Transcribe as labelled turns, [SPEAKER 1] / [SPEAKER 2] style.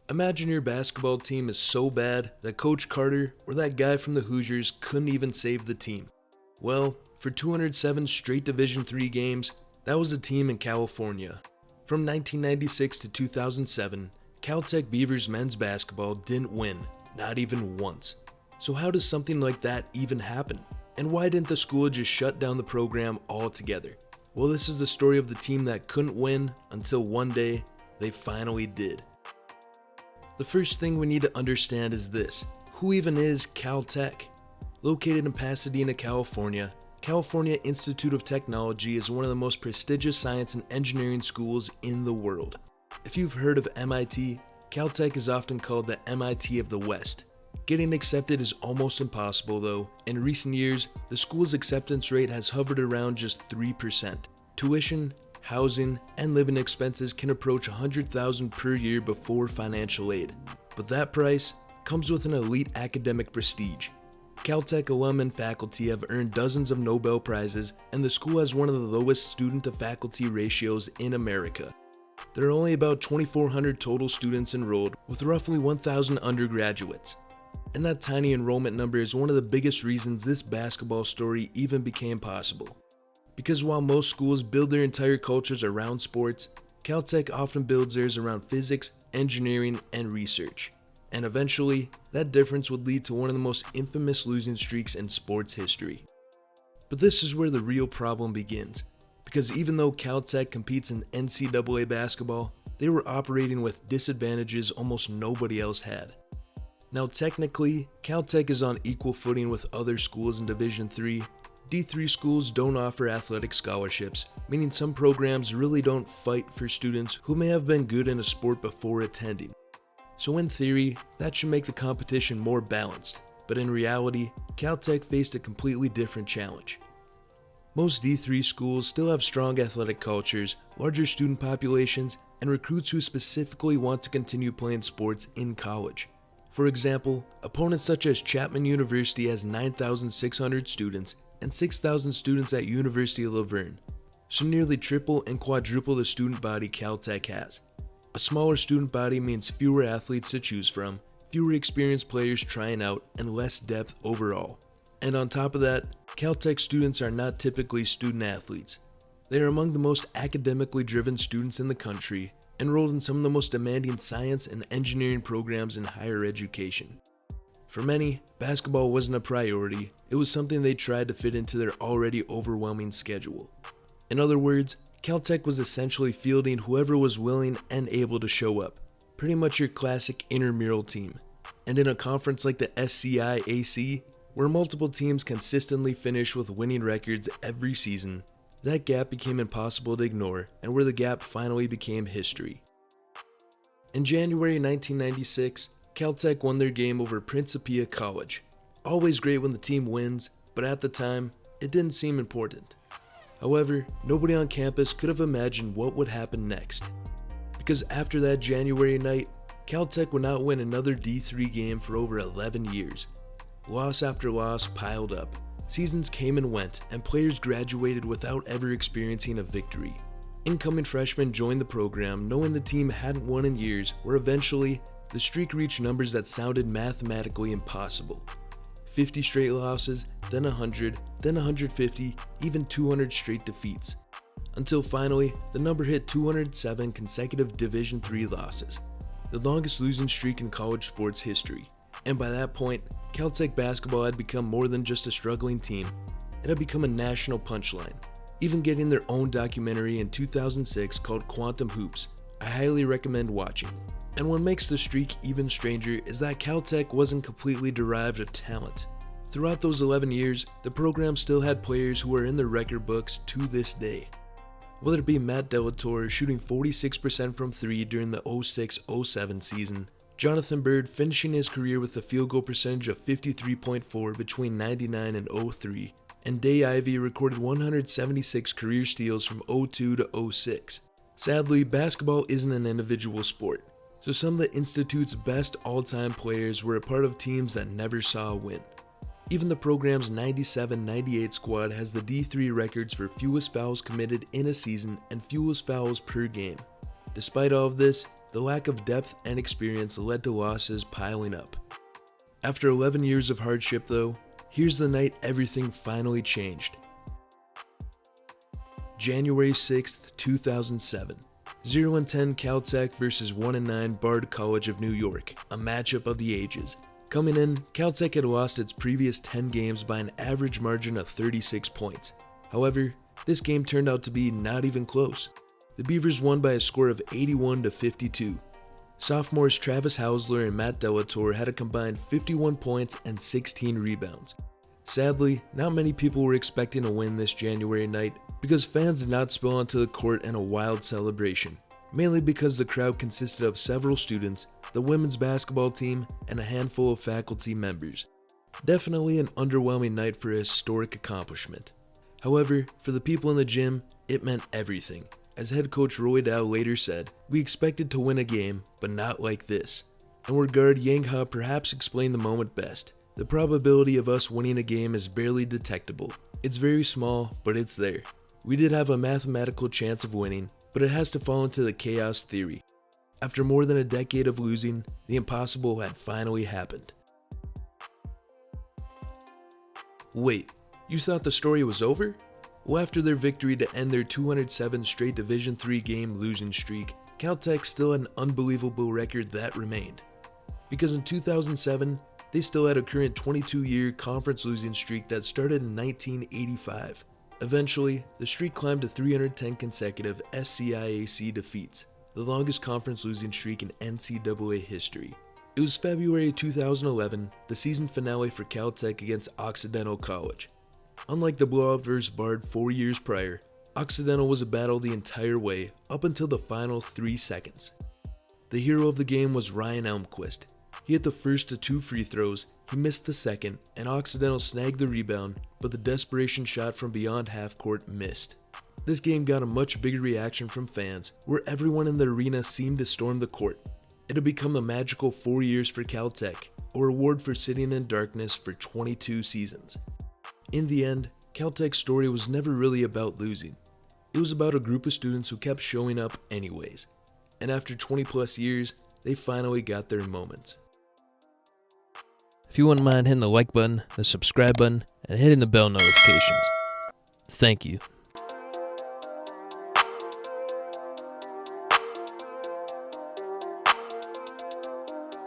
[SPEAKER 1] Imagine your basketball team is so bad that Coach Carter or that guy from the Hoosiers couldn't even save the team. Well, for 207 straight Division III games, that was a team in California. From 1996 to 2007, Caltech Beavers men's basketball didn't win, not even once. So how does something like that even happen? And why didn't the school just shut down the program altogether? Well, this is the story of the team that couldn't win until one day they finally did. The first thing we need to understand is this: who even is Caltech? Located in Pasadena, California, California Institute of Technology is one of the most prestigious science and engineering schools in the world. If you've heard of MIT, Caltech is often called the MIT of the West. Getting accepted is almost impossible though. In recent years, the school's acceptance rate has hovered around just 3%. Tuition, housing, and living expenses can approach $100,000 per year before financial aid. But that price comes with an elite academic prestige. Caltech alum and faculty have earned dozens of Nobel Prizes, and the school has one of the lowest student-to-faculty ratios in America. There are only about 2,400 total students enrolled, with roughly 1,000 undergraduates. And that tiny enrollment number is one of the biggest reasons this basketball story even became possible. Because while most schools build their entire cultures around sports, Caltech often builds theirs around physics, engineering, and research. And eventually, that difference would lead to one of the most infamous losing streaks in sports history. But this is where the real problem begins, because even though Caltech competes in NCAA basketball, they were operating with disadvantages almost nobody else had. Now technically, Caltech is on equal footing with other schools in Division III. D3 schools don't offer athletic scholarships, meaning some programs really don't fight for students who may have been good in a sport before attending. So in theory, that should make the competition more balanced, but in reality, Caltech faced a completely different challenge. Most D3 schools still have strong athletic cultures, larger student populations, and recruits who specifically want to continue playing sports in college. For example, opponents such as Chapman University has 9,600 students and 6,000 students at University of Laverne, so nearly triple and quadruple the student body Caltech has. A smaller student body means fewer athletes to choose from, fewer experienced players trying out, and less depth overall. And on top of that, Caltech students are not typically student athletes. They are among the most academically driven students in the country, enrolled in some of the most demanding science and engineering programs in higher education. For many, basketball wasn't a priority, it was something they tried to fit into their already overwhelming schedule. In other words, Caltech was essentially fielding whoever was willing and able to show up, pretty much your classic intramural team. And in a conference like the SCIAC, where multiple teams consistently finish with winning records every season, that gap became impossible to ignore, and where the gap finally became history. In January 1996, Caltech won their game over Principia College. Always great when the team wins, but at the time, it didn't seem important. However, nobody on campus could have imagined what would happen next. Because after that January night, Caltech would not win another D3 game for over 11 years. Loss after loss piled up. Seasons came and went, and players graduated without ever experiencing a victory. Incoming freshmen joined the program knowing the team hadn't won in years, where eventually, the streak reached numbers that sounded mathematically impossible. 50 straight losses, then 100, then 150, even 200 straight defeats. Until finally, the number hit 207 consecutive Division III losses, the longest losing streak in college sports history. And by that point, Caltech basketball had become more than just a struggling team. It had become a national punchline, even getting their own documentary in 2006 called Quantum Hoops. I highly recommend watching. And what makes the streak even stranger is that Caltech wasn't completely derived of talent. Throughout those 11 years, the program still had players who are in the record books to this day. Whether it be Matt Delatorre shooting 46% from 3 during the 06-07 season, Jonathan Bird finishing his career with a field goal percentage of 53.4 between 99 and 03, and Day Ivey recorded 176 career steals from 02 to 06. Sadly, basketball isn't an individual sport, so some of the Institute's best all-time players were a part of teams that never saw a win. Even the program's 97-98 squad has the D3 records for fewest fouls committed in a season and fewest fouls per game. Despite all of this, the lack of depth and experience led to losses piling up. After 11 years of hardship though, here's the night everything finally changed. January 6th, 2007. 0-10 Caltech versus 1-9 Bard College of New York, a matchup of the ages. Coming in, Caltech had lost its previous 10 games by an average margin of 36 points. However, this game turned out to be not even close. The Beavers won by a score of 81-52. Sophomores Travis Hausler and Matt Delator had a combined 51 points and 16 rebounds. Sadly, not many people were expecting a win this January night because fans did not spill onto the court in a wild celebration, mainly because the crowd consisted of several students, the women's basketball team, and a handful of faculty members. Definitely an underwhelming night for a historic accomplishment. However, for the people in the gym, it meant everything. As head coach Roy Dow later said, "We expected to win a game, but not like this." And where guard Yang Ha perhaps explained the moment best. The probability of us winning a game is barely detectable. It's very small, but it's there. We did have a mathematical chance of winning, but it has to fall into the chaos theory. After more than a decade of losing, the impossible had finally happened. Wait, you thought the story was over? Well, after their victory to end their 207 straight Division III game losing streak, Caltech still had an unbelievable record that remained. Because in 2007, they still had a current 22-year conference losing streak that started in 1985. Eventually, the streak climbed to 310 consecutive SCIAC defeats, the longest conference losing streak in NCAA history. It was February 2011, the season finale for Caltech against Occidental College. Unlike the blowout versus Bard 4 years prior, Occidental was a battle the entire way up until the final 3 seconds. The hero of the game was Ryan Elmquist. He hit the first of 2 free throws, he missed the second, and Occidental snagged the rebound, but the desperation shot from beyond half court missed. This game got a much bigger reaction from fans, where everyone in the arena seemed to storm the court. It had become a magical 4 years for Caltech, a reward for sitting in darkness for 22 seasons. In the end, Caltech's story was never really about losing. It was about a group of students who kept showing up anyways. And after 20 plus years, they finally got their moment. If you wouldn't mind hitting the like button, the subscribe button, and hitting the bell notifications. Thank you.